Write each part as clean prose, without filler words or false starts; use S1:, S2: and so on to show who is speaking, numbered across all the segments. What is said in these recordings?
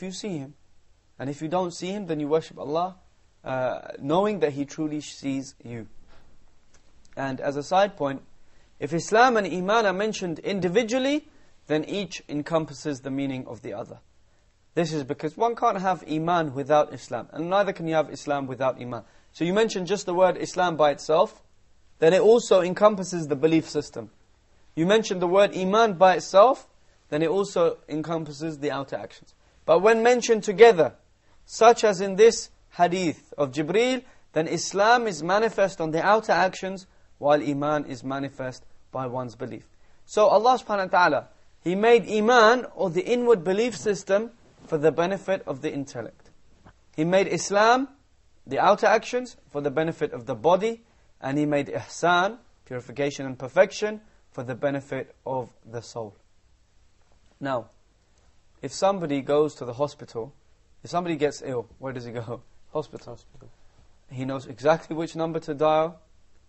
S1: if you see Him. And if you don't see Him, then you worship Allah, knowing that He truly sees you. And as a side point, if Islam and Iman are mentioned individually, then each encompasses the meaning of the other. This is because one can't have Iman without Islam, and neither can you have Islam without Iman. So you mentioned just the word Islam by itself, then it also encompasses the belief system. You mentioned the word Iman by itself, then it also encompasses the outer actions. But when mentioned together, such as in this hadith of Jibreel, then Islam is manifest on the outer actions, while Iman is manifest by one's belief. So Allah subhanahu wa ta'ala, He made Iman, or the inward belief system, for the benefit of the intellect. He made Islam, the outer actions, for the benefit of the body, and He made Ihsan, purification and perfection, for the benefit of the soul. Now, if somebody goes to the hospital, if somebody gets ill, where does he go? Hospital. He knows exactly which number to dial.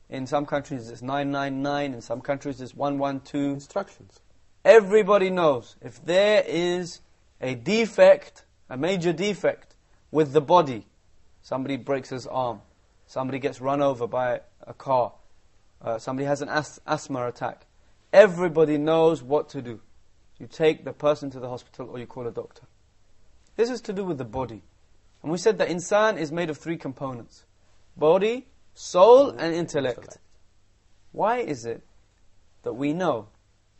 S1: In some countries it's 999, in some countries it's 112.
S2: Instructions.
S1: Everybody knows if there is a defect, a major defect with the body, somebody breaks his arm, somebody gets run over by a car, somebody has an asthma attack, everybody knows what to do. You take the person to the hospital or you call a doctor. This is to do with the body. And we said that insan is made of 3 components: body, soul and intellect. Why is it that we know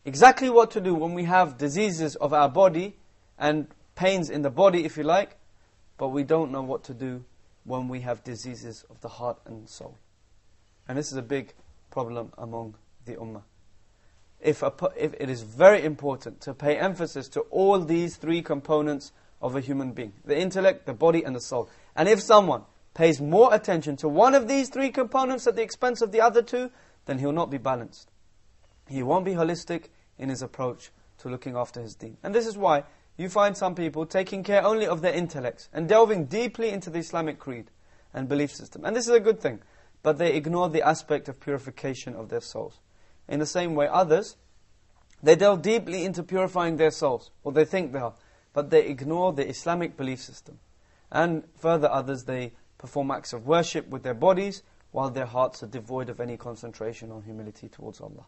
S1: exactly what to do when we have diseases of our body and pains in the body, if you like, but we don't know what to do when we have diseases of the heart and soul? And this is a big problem among the ummah. If it is very important to pay emphasis to all these 3 components of a human being: the intellect, the body and the soul. And if someone pays more attention to one of these 3 components at the expense of the other 2, then he'll not be balanced. He won't be holistic in his approach to looking after his deen. And this is why you find some people taking care only of their intellects and delving deeply into the Islamic creed and belief system. And this is a good thing, but they ignore the aspect of purification of their souls. In the same way, others, they delve deeply into purifying their souls, or they think they are, but they ignore the Islamic belief system. And further, others, they perform acts of worship with their bodies, while their hearts are devoid of any concentration or humility towards Allah.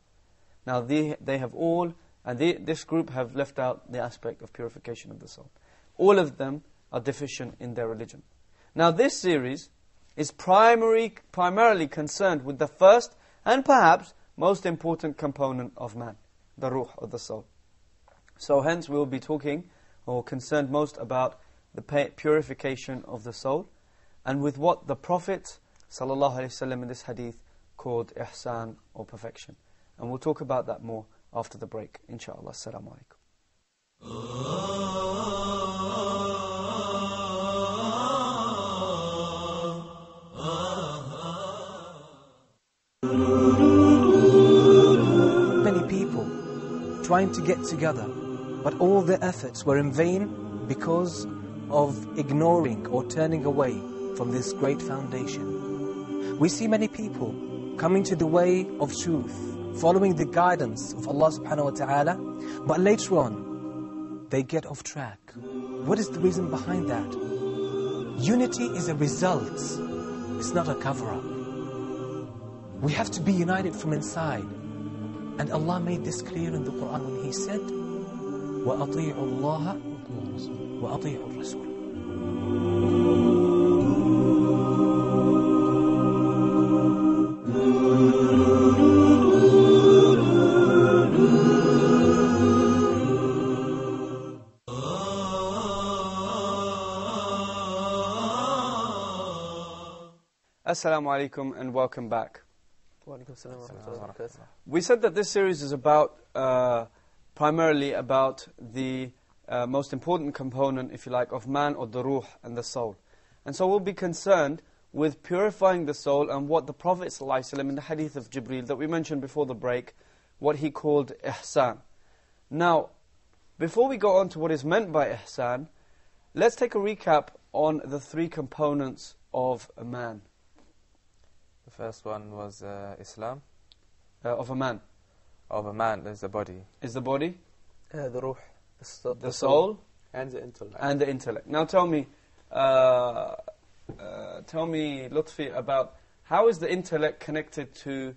S1: Now, they have all, and this group have left out the aspect of purification of the soul. All of them are deficient in their religion. Now, this series is primarily concerned with the first and perhaps most important component of man, the ruh, or the soul. So hence we will be talking, or concerned most, about the purification of the soul, and with what the Prophet ﷺ in this hadith called ihsan, or perfection. And we'll talk about that more after the break, inshaAllah. Assalamu alaikum.
S3: Many people trying to get together, but all their efforts were in vain because of ignoring or turning away from this great foundation. We see many people coming to the way of truth, following the guidance of Allah subhanahu wa ta'ala, but later on, they get off track. What is the reason behind that? Unity is a result. It's not a cover-up. We have to be united from inside. And Allah made this clear in the Quran when He said, وَأَطِيعُوا اللَّهَ وَأَطِيعُوا الرَّسُولَ.
S1: Assalamu alaikum and welcome back. We said that this series is about, primarily about the most important component, if you like, of man, or the ruh and the soul. And so we'll be concerned with purifying the soul and what the Prophet ﷺ in the hadith of Jibreel that we mentioned before the break, what he called ihsan. Now, before we go on to what is meant by ihsan, let's take a recap on the 3 components of a man.
S2: The first one was Islam.
S1: Of a man.
S2: Of a man is the body.
S1: Is the body?
S4: The ruh.
S1: The soul.
S2: And the intellect.
S1: And the intellect. Now tell me, Lutfi, about how is the intellect connected to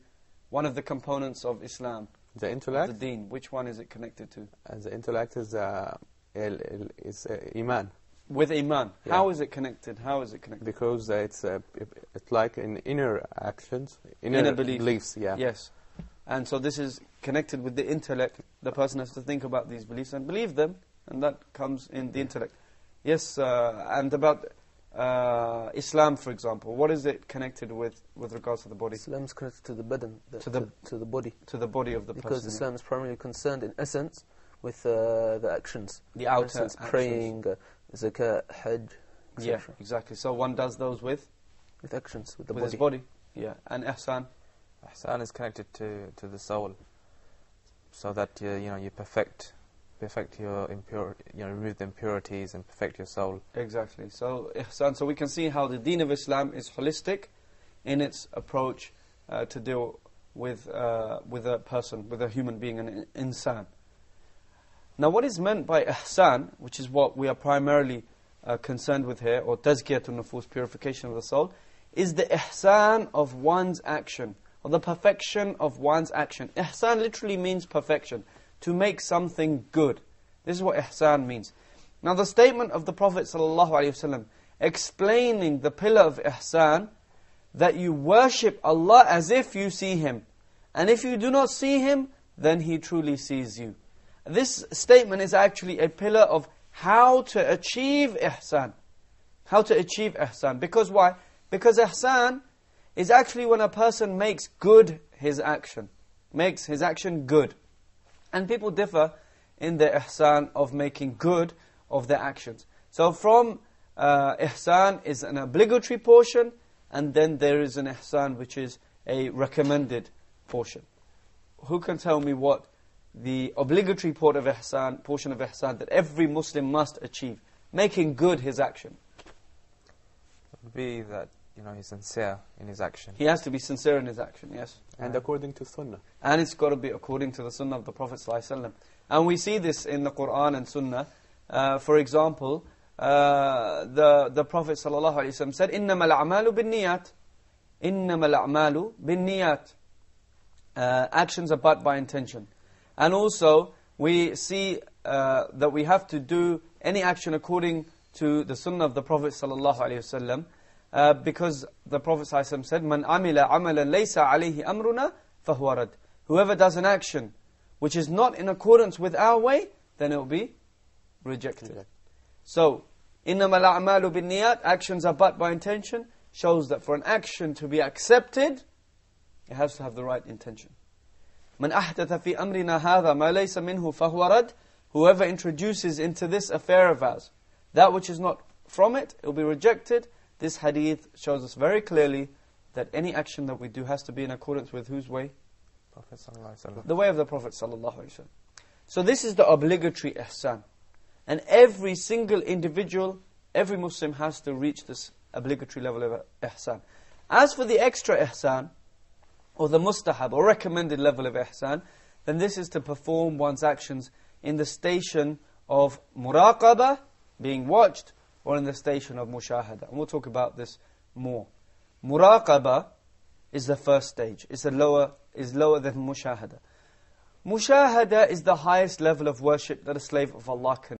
S1: one of the components of Islam?
S2: The intellect?
S1: The deen. Which one is it connected to?
S2: And the intellect is iman.
S1: With iman.
S2: Yeah.
S1: How is it connected? How is it connected?
S2: Because it's like in inner actions,
S1: Inner
S2: beliefs. Yeah.
S1: Yes. And so this is connected with the intellect. The person has to think about these beliefs and believe them, and that comes in the intellect. Yes, and about Islam, for example, what is it connected with regards to the body?
S3: Islam is connected to the badan, to the body.
S1: To the body of the person.
S3: Because Islam is primarily concerned, in essence, with the actions.
S1: The outer
S3: actions.
S1: actions.
S3: Praying, zakat, hajj, etc.
S1: Yeah, exactly. So one does those with
S3: actions, with the
S1: his
S3: body.
S1: body. Yeah, and ihsan.
S2: Ihsan is connected to the soul, so that you perfect your remove the impurities and perfect your soul.
S1: Exactly. So ihsan. So we can see how the deen of Islam is holistic in its approach to deal with a person, with a human being, an insan. Now, what is meant by ihsan, which is what we are primarily concerned with here, or tazkiyatun nufus, purification of the soul, is the ihsan of one's action, or the perfection of one's action. Ihsan literally means perfection, to make something good. This is what ihsan means. Now, the statement of the Prophet ﷺ explaining the pillar of ihsan, that you worship Allah as if you see Him, and if you do not see Him, then He truly sees you. This statement is actually a pillar of how to achieve ihsan. How to achieve ihsan. Because why? Because ihsan is actually when a person makes good his action. Makes his action good. And people differ in the ihsan of making good of their actions. So from ihsan is an obligatory portion, and then there is an ihsan which is a recommended portion. Who can tell me what the obligatory portion of ihsan that every Muslim must achieve? Making good his action.
S2: It would be that he's sincere in his action.
S1: He has to be sincere in his action, yes.
S2: And according to Sunnah.
S1: And it's got to be according to the Sunnah of the Prophet ﷺ. And we see this in the Quran and Sunnah. For example, the Prophet ﷺ said, إِنَّمَا الْأَعْمَالُ بِالنِّيَّاتِ إِنَّمَا الْأَعْمَالُ بِالنِّيَّاتِ Actions are but by intention. And also, we see that we have to do any action according to the Sunnah of the Prophet ﷺ. Because the Prophet ﷺ said, "Man amila amalan laysa alayhi amruna fahuwa rad." Whoever does an action which is not in accordance with our way, then it will be rejected. So, إِنَّمَا الْأَعْمَالُ بِالنِّيَّاتِ Actions are but by intention, shows that for an action to be accepted, it has to have the right intention. مَنْ أَحْدَثَ فِي أَمْرِنَا هَذَا مَا لَيْسَ مِنْهُ فَهُوَ رَدْ Whoever introduces into this affair of ours that which is not from it, it will be rejected. This hadith shows us very clearly that any action that we do has to be in accordance with whose way?
S2: Prophet ﷺ.
S1: The way of the Prophet ﷺ. So this is the obligatory ihsan. And every single individual, every Muslim has to reach this obligatory level of ihsan. As for the extra ihsan, or the mustahab, or recommended level of ihsan, then this is to perform one's actions in the station of muraqabah, being watched, or in the station of mushahada. And we'll talk about this more. Muraqabah is the first stage. It's lower than mushahada. Mushahada is the highest level of worship that a slave of Allah can